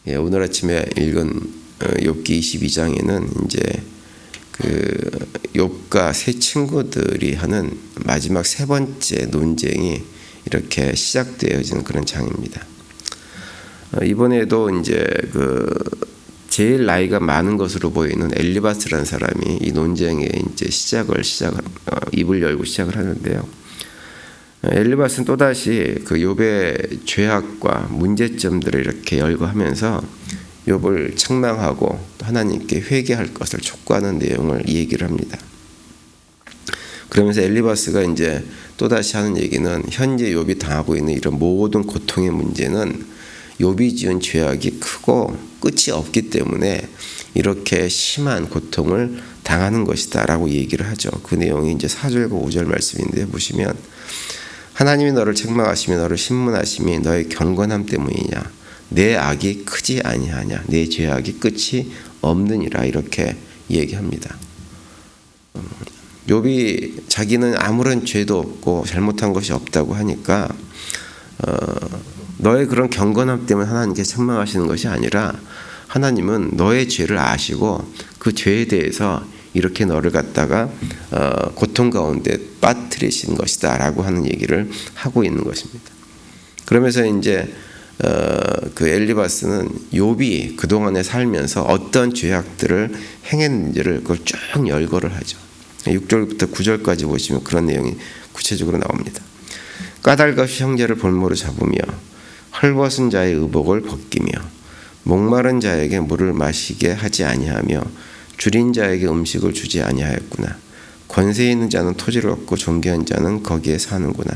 예, 오늘 아침에 읽은 욥기 22장에는 이제 그 욥과 세 친구들이 하는 마지막 세 번째 논쟁이 이렇게 시작되어지는 그런 장입니다. 이번에도 이제 그 제일 나이가 많은 것으로 보이는 엘리바스라는 사람이 이 논쟁의 이제 입을 열고 시작을 하는데요. 엘리바스는 또다시 그 욥의 죄악과 문제점들을 이렇게 열거하면서 욥을 책망하고 또 하나님께 회개할 것을 촉구하는 내용을 이 얘기를 합니다. 그러면서 엘리바스가 이제 또다시 하는 얘기는 현재 욥이 당하고 있는 이런 모든 고통의 문제는 욥이 지은 죄악이 크고 끝이 없기 때문에 이렇게 심한 고통을 당하는 것이다 라고 얘기를 하죠. 그 내용이 이제 4절과 5절 말씀인데 보시면 하나님이 너를 책망하시며 너를 신문하심이 너의 경건함 때문이냐 내 악이 크지 아니하냐 내 죄악이 끝이 없느니라 이렇게 얘기합니다. 욥이 자기는 아무런 죄도 없고 잘못한 것이 없다고 하니까 너의 그런 경건함 때문에 하나님께 책망하시는 것이 아니라 하나님은 너의 죄를 아시고 그 죄에 대해서 이렇게 너를 갖다가 고통 가운데 빠뜨리신 것이다 라고 하는 얘기를 하고 있는 것입니다. 그러면서 이제 그 엘리바스는 욥이 그동안에 살면서 어떤 죄악들을 행했는지를 그걸 쭉 열거를 하죠. 6절부터 9절까지 보시면 그런 내용이 구체적으로 나옵니다. 까닭없이 형제를 볼모로 잡으며 헐벗은 자의 의복을 벗기며 목마른 자에게 물을 마시게 하지 아니하며 줄인 자에게 음식을 주지 아니하였구나. 권세 있는 자는 토지를 얻고 존귀한 자는 거기에 사는구나.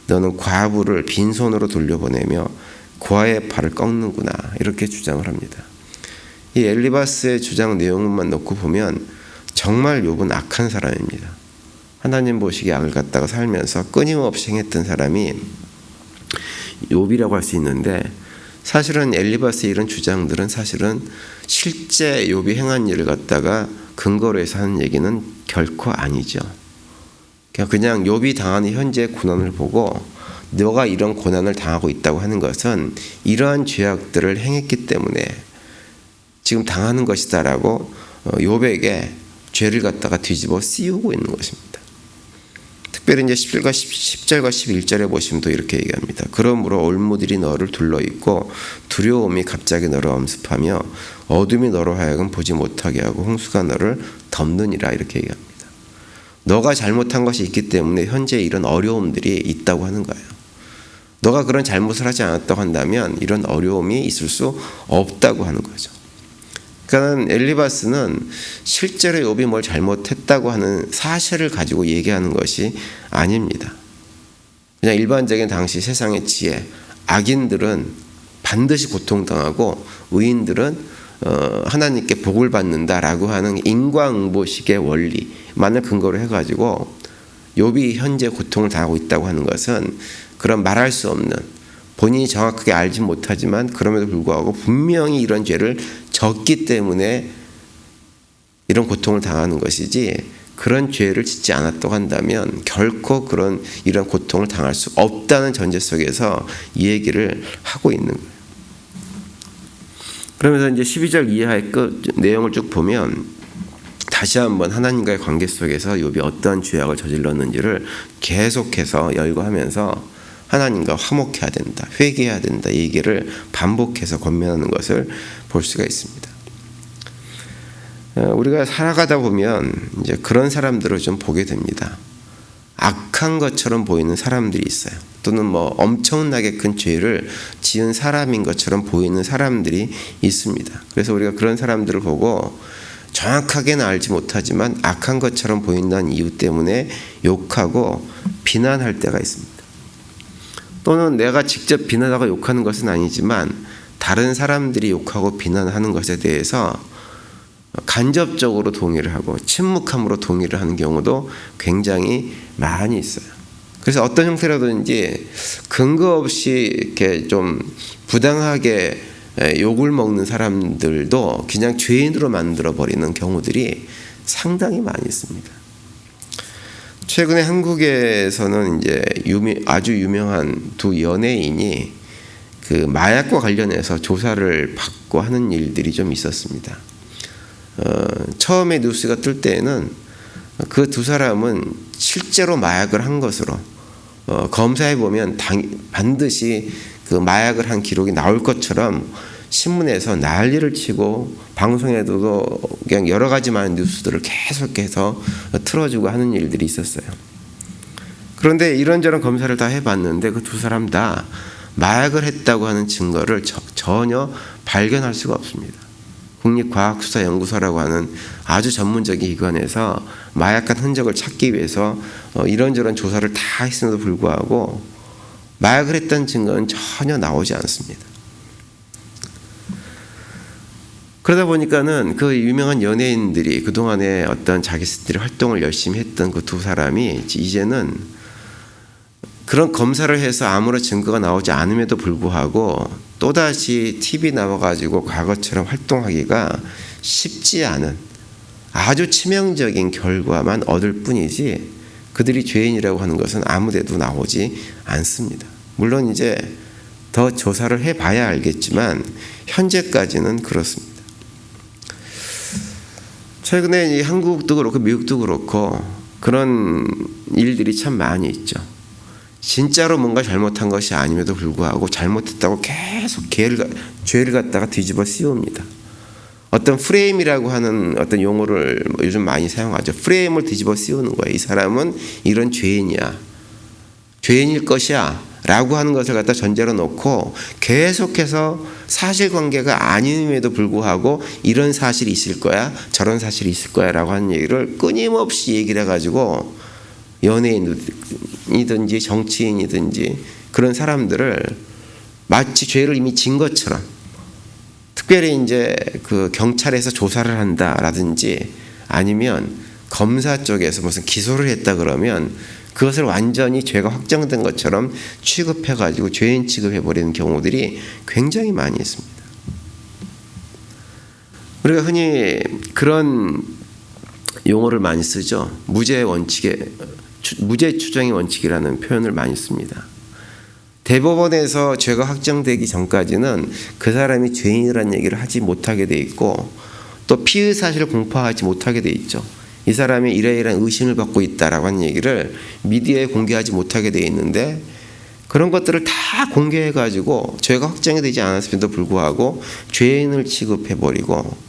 너는 과부를 빈손으로 돌려보내며 고아의 팔을 꺾는구나. 이렇게 주장을 합니다. 이 엘리바스의 주장 내용만 놓고 보면 정말 욥은 악한 사람입니다. 하나님 보시기에 악을 갖다가 살면서 끊임없이 행했던 사람이 욥이라고 할 수 있는데 사실은 엘리바스의 이런 주장들은 사실은 실제 욥이 행한 일을 갖다가 근거로 해서 하는 얘기는 결코 아니죠. 그냥 욥이 당하는 현재의 고난을 보고 너가 이런 고난을 당하고 있다고 하는 것은 이러한 죄악들을 행했기 때문에 지금 당하는 것이다라고 욥에게 죄를 갖다가 뒤집어 씌우고 있는 것입니다. 특별히 이제 10절과 11절에 보시면 또 이렇게 얘기합니다. 그러므로 올무들이 너를 둘러있고 두려움이 갑자기 너를 엄습하며 어둠이 너로 하여금 보지 못하게 하고 홍수가 너를 덮느니라 이렇게 얘기합니다. 너가 잘못한 것이 있기 때문에 현재 이런 어려움들이 있다고 하는 거예요. 너가 그런 잘못을 하지 않았다고 한다면 이런 어려움이 있을 수 없다고 하는 거죠. 그러니까 엘리바스는 실제로 욥이 뭘 잘못했다고 하는 사실을 가지고 얘기하는 것이 아닙니다. 그냥 일반적인 당시 세상의 지혜, 악인들은 반드시 고통당하고 의인들은 하나님께 복을 받는다라고 하는 인과응보식의 원리만을 근거로 해가지고 욥이 현재 고통을 당하고 있다고 하는 것은 그런 말할 수 없는 본인이 정확하게 알지 못하지만 그럼에도 불구하고 분명히 이런 죄를 졌기 때문에 이런 고통을 당하는 것이지 그런 죄를 짓지 않았다고 한다면 결코 이런 고통을 당할 수 없다는 전제 속에서 이 얘기를 하고 있는 거예요. 그러면서 이제 12절 이하의 내용을 쭉 보면 다시 한번 하나님과의 관계 속에서 욥이 어떠한 죄악을 저질렀는지를 계속해서 열거하면서 하나님과 화목해야 된다, 회개해야 된다 이 얘기를 반복해서 권면하는 것을 볼 수가 있습니다. 우리가 살아가다 보면 이제 그런 사람들을 좀 보게 됩니다. 악한 것처럼 보이는 사람들이 있어요. 또는 뭐 엄청나게 큰 죄를 지은 사람인 것처럼 보이는 사람들이 있습니다. 그래서 우리가 그런 사람들을 보고 정확하게는 알지 못하지만 악한 것처럼 보인다는 이유 때문에 욕하고 비난할 때가 있습니다. 또는 내가 직접 비난하고 욕하는 것은 아니지만 다른 사람들이 욕하고 비난하는 것에 대해서 간접적으로 동의를 하고 침묵함으로 동의를 하는 경우도 굉장히 많이 있어요. 그래서 어떤 형태라든지 근거 없이 이렇게 좀 부당하게 욕을 먹는 사람들도 그냥 죄인으로 만들어버리는 경우들이 상당히 많이 있습니다. 최근에 한국에서는 이제 아주 유명한 두 연예인이 그 마약과 관련해서 조사를 받고 하는 일들이 좀 있었습니다. 처음에 뉴스가 뜰 때에는 그 두 사람은 실제로 마약을 한 것으로 검사해 보면 반드시 그 마약을 한 기록이 나올 것처럼 신문에서 난리를 치고 방송에도 그냥 여러 가지 많은 뉴스들을 계속해서 틀어주고 하는 일들이 있었어요. 그런데 이런저런 검사를 다 해봤는데 그 두 사람 다 마약을 했다고 하는 증거를 전혀 발견할 수가 없습니다. 국립과학수사연구소라고 하는 아주 전문적인 기관에서 마약한 흔적을 찾기 위해서 이런저런 조사를 다 했음에도 불구하고 마약을 했다는 증거는 전혀 나오지 않습니다. 그러다 보니까는 그 유명한 연예인들이 그동안에 어떤 자기들이 활동을 열심히 했던 그 두 사람이 이제는 그런 검사를 해서 아무런 증거가 나오지 않음에도 불구하고 또다시 TV 나와가지고 과거처럼 활동하기가 쉽지 않은 아주 치명적인 결과만 얻을 뿐이지 그들이 죄인이라고 하는 것은 아무데도 나오지 않습니다. 물론 이제 더 조사를 해봐야 알겠지만 현재까지는 그렇습니다. 최근에 한국도 그렇고 미국도 그렇고 그런 일들이 참 많이 있죠. 진짜로 뭔가 잘못한 것이 아님에도 불구하고 잘못했다고 계속 죄를 갖다가 뒤집어 씌웁니다. 어떤 프레임이라고 하는 어떤 용어를 요즘 많이 사용하죠. 프레임을 뒤집어 씌우는 거예요. 이 사람은 이런 죄인이야. 죄인일 것이야. 라고 하는 것을 갖다 전제로 놓고 계속해서 사실관계가 아님에도 불구하고 이런 사실이 있을 거야. 저런 사실이 있을 거야. 라고 하는 얘기를 끊임없이 얘기를 해가지고 연예인이든지 정치인이든지 그런 사람들을 마치 죄를 이미 진 것처럼 특별히 이제 그 경찰에서 조사를 한다라든지 아니면 검사 쪽에서 무슨 기소를 했다 그러면 그것을 완전히 죄가 확정된 것처럼 취급해가지고 죄인 취급해버리는 경우들이 굉장히 많이 있습니다. 우리가 흔히 그런 용어를 많이 쓰죠. 무죄 추정의 원칙이라는 표현을 많이 씁니다. 대법원에서 죄가 확정되기 전까지는 그 사람이 죄인이라는 얘기를 하지 못하게 돼 있고 또 피의 사실을 공표하지 못하게 돼 있죠. 이 사람이 이러이러한 의심을 받고 있다라고 하는 얘기를 미디어에 공개하지 못하게 돼 있는데 그런 것들을 다 공개해가지고 죄가 확정이 되지 않았음에도 불구하고 죄인을 취급해버리고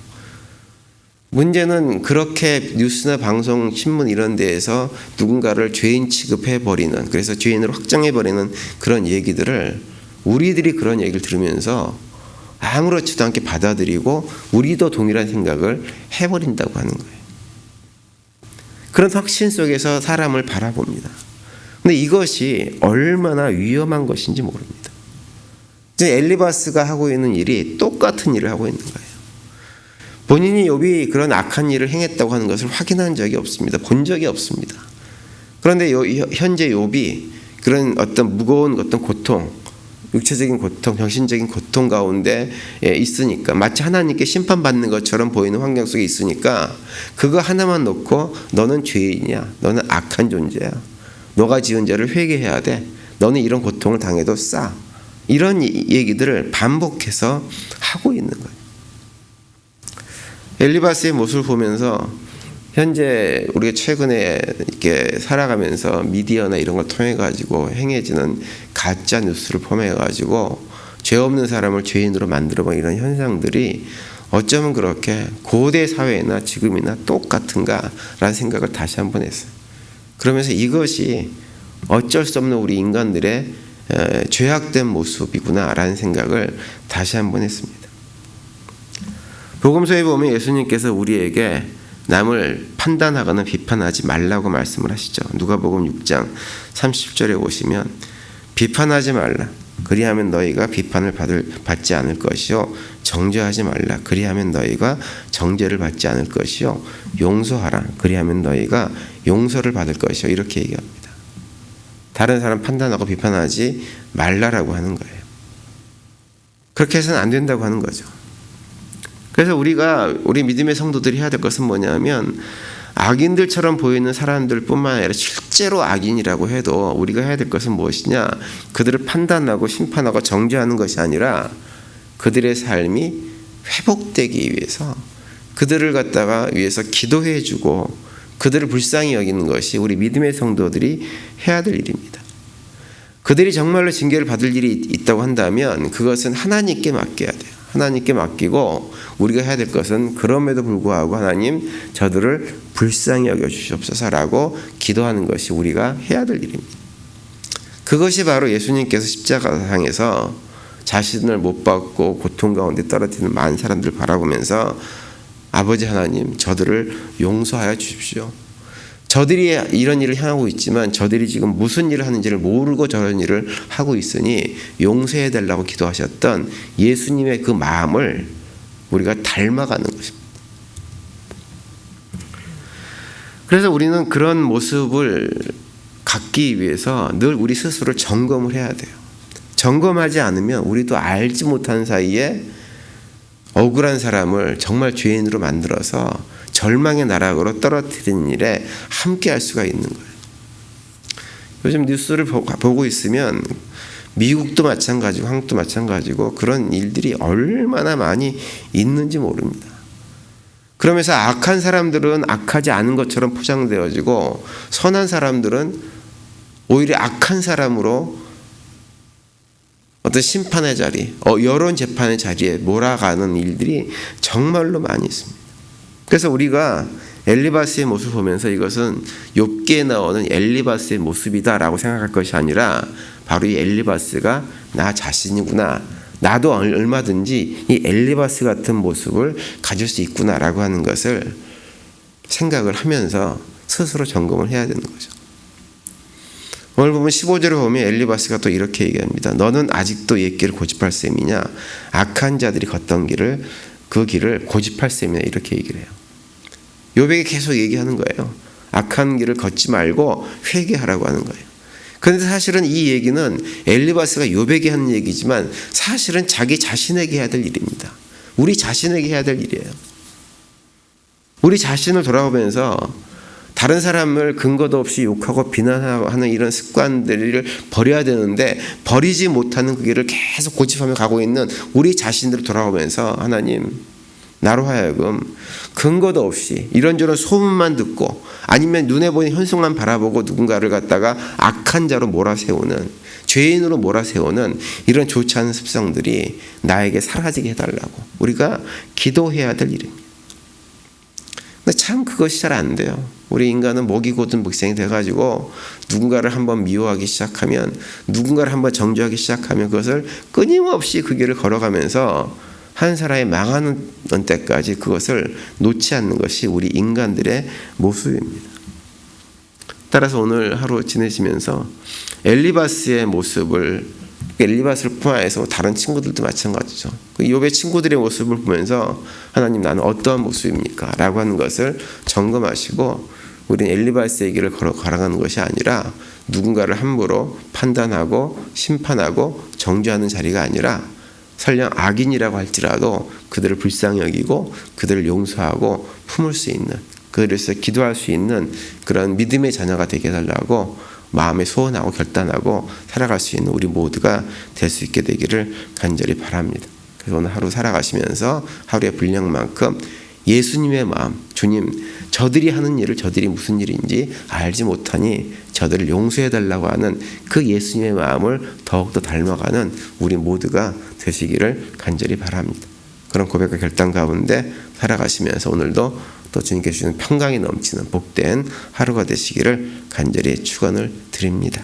문제는 그렇게 뉴스나 방송, 신문 이런 데에서 누군가를 죄인 취급해버리는 그래서 죄인으로 확정해버리는 그런 얘기들을 우리들이 그런 얘기를 들으면서 아무렇지도 않게 받아들이고 우리도 동일한 생각을 해버린다고 하는 거예요. 그런 확신 속에서 사람을 바라봅니다. 근데 이것이 얼마나 위험한 것인지 모릅니다. 이제 엘리바스가 하고 있는 일이 똑같은 일을 하고 있는 거예요. 본인이 욥이 그런 악한 일을 행했다고 하는 것을 확인한 적이 없습니다. 본 적이 없습니다. 그런데 현재 욥이 그런 어떤 무거운 어떤 고통, 육체적인 고통, 정신적인 고통 가운데 있으니까 마치 하나님께 심판받는 것처럼 보이는 환경 속에 있으니까 그거 하나만 놓고 너는 죄인이야. 너는 악한 존재야. 너가 지은 죄를 회개해야 돼. 너는 이런 고통을 당해도 싸. 이런 얘기들을 반복해서 하고 있는 거예요. 엘리바스의 모습을 보면서 현재 우리가 최근에 이렇게 살아가면서 미디어나 이런 걸 통해 가지고 행해지는 가짜 뉴스를 포함해 가지고 죄 없는 사람을 죄인으로 만들어버리는 이런 현상들이 어쩌면 그렇게 고대 사회나 지금이나 똑같은가라는 생각을 다시 한번 했어요. 그러면서 이것이 어쩔 수 없는 우리 인간들의 죄악된 모습이구나라는 생각을 다시 한번 했습니다. 복음서에 보면 예수님께서 우리에게 남을 판단하거나 비판하지 말라고 말씀을 하시죠. 누가복음 6장 30절에 보시면 비판하지 말라. 그리하면 너희가 비판을 받지 않을 것이요. 정죄하지 말라. 그리하면 너희가 정죄를 받지 않을 것이요. 용서하라. 그리하면 너희가 용서를 받을 것이요. 이렇게 얘기합니다. 다른 사람 판단하고 비판하지 말라라고 하는 거예요. 그렇게 해서는 안 된다고 하는 거죠. 그래서 우리 믿음의 성도들이 해야 될 것은 뭐냐면 악인들처럼 보이는 사람들뿐만 아니라 실제로 악인이라고 해도 우리가 해야 될 것은 무엇이냐? 그들을 판단하고 심판하고 정죄하는 것이 아니라 그들의 삶이 회복되기 위해서 그들을 갖다가 위해서 기도해주고 그들을 불쌍히 여기는 것이 우리 믿음의 성도들이 해야 될 일입니다. 그들이 정말로 징계를 받을 일이 있다고 한다면 그것은 하나님께 맡겨야 돼요. 하나님께 맡기고 우리가 해야 될 것은 그럼에도 불구하고 하나님 저들을 불쌍히 여겨주시옵소서라고 기도하는 것이 우리가 해야 될 일입니다. 그것이 바로 예수님께서 십자가상에서 자신을 못 받고 고통 가운데 떨어지는 많은 사람들을 바라보면서 아버지 하나님 저들을 용서하여 주십시오. 저들이 이런 일을 향하고 있지만 저들이 지금 무슨 일을 하는지를 모르고 저런 일을 하고 있으니 용서해 달라고 기도하셨던 예수님의 그 마음을 우리가 닮아가는 것입니다. 그래서 우리는 그런 모습을 갖기 위해서 늘 우리 스스로 점검을 해야 돼요. 점검하지 않으면 우리도 알지 못하는 사이에 억울한 사람을 정말 죄인으로 만들어서 절망의 나락으로 떨어뜨리는 일에 함께 할 수가 있는 거예요. 요즘 뉴스를 보고 있으면 미국도 마찬가지고 한국도 마찬가지고 그런 일들이 얼마나 많이 있는지 모릅니다. 그러면서 악한 사람들은 악하지 않은 것처럼 포장되어지고 선한 사람들은 오히려 악한 사람으로 어떤 심판의 자리, 여론 재판의 자리에 몰아가는 일들이 정말로 많이 있습니다. 그래서 우리가 엘리바스의 모습을 보면서 이것은 욥기에 나오는 엘리바스의 모습이다라고 생각할 것이 아니라 바로 이 엘리바스가 나 자신이구나. 나도 얼마든지 이 엘리바스 같은 모습을 가질 수 있구나라고 하는 것을 생각을 하면서 스스로 점검을 해야 되는 거죠. 오늘 보면 15절을 보면 엘리바스가 또 이렇게 얘기합니다. 너는 아직도 옛 길을 고집할 셈이냐? 악한 자들이 걷던 길을 그 길을 고집할 셈이냐 이렇게 얘기를 해요. 욥에게 계속 얘기하는 거예요. 악한 길을 걷지 말고 회개하라고 하는 거예요. 그런데 사실은 이 얘기는 엘리바스가 욥에게 하는 얘기지만 사실은 자기 자신에게 해야 될 일입니다. 우리 자신에게 해야 될 일이에요. 우리 자신을 돌아보면서 다른 사람을 근거도 없이 욕하고 비난하는 이런 습관들을 버려야 되는데 버리지 못하는 그 길을 계속 고집하며 가고 있는 우리 자신들을 돌아보면서 하나님 나로 하여금 근거도 없이 이런저런 소문만 듣고 아니면 눈에 보이는 현상만 바라보고 누군가를 갖다가 악한 자로 몰아세우는 죄인으로 몰아세우는 이런 좋지 않은 습성들이 나에게 사라지게 해달라고 우리가 기도해야 될 일입니다. 근데 참 그것이 잘 안 돼요. 우리 인간은 목이 곧은 백성이 돼가지고 누군가를 한번 미워하기 시작하면 누군가를 한번 정죄하기 시작하면 그것을 끊임없이 그 길을 걸어가면서 한 사람이 망하는 때까지 그것을 놓지 않는 것이 우리 인간들의 모습입니다. 따라서 오늘 하루 지내시면서 엘리바스의 모습을 엘리바스를 포함해서 다른 친구들도 마찬가지죠. 욥의 친구들의 모습을 보면서 하나님 나는 어떠한 모습입니까? 라고 하는 것을 점검하시고 우리는 엘리바스의 길을 걸어가는 것이 아니라 누군가를 함부로 판단하고 심판하고 정죄하는 자리가 아니라 설령 악인이라고 할지라도 그들을 불쌍히 여기고 그들을 용서하고 품을 수 있는 그들에서 기도할 수 있는 그런 믿음의 자녀가 되게 해달라고 마음에 소원하고 결단하고 살아갈 수 있는 우리 모두가 될 수 있게 되기를 간절히 바랍니다. 그래서 오늘 하루 살아가시면서 하루의 분량만큼 예수님의 마음, 주님 저들이 하는 일을 저들이 무슨 일인지 알지 못하니 저들을 용서해달라고 하는 그 예수님의 마음을 더욱더 닮아가는 우리 모두가 되시기를 간절히 바랍니다. 그런 고백과 결단 가운데 살아가시면서 오늘도 또 주님께 주시는 평강이 넘치는 복된 하루가 되시기를 간절히 축원을 드립니다.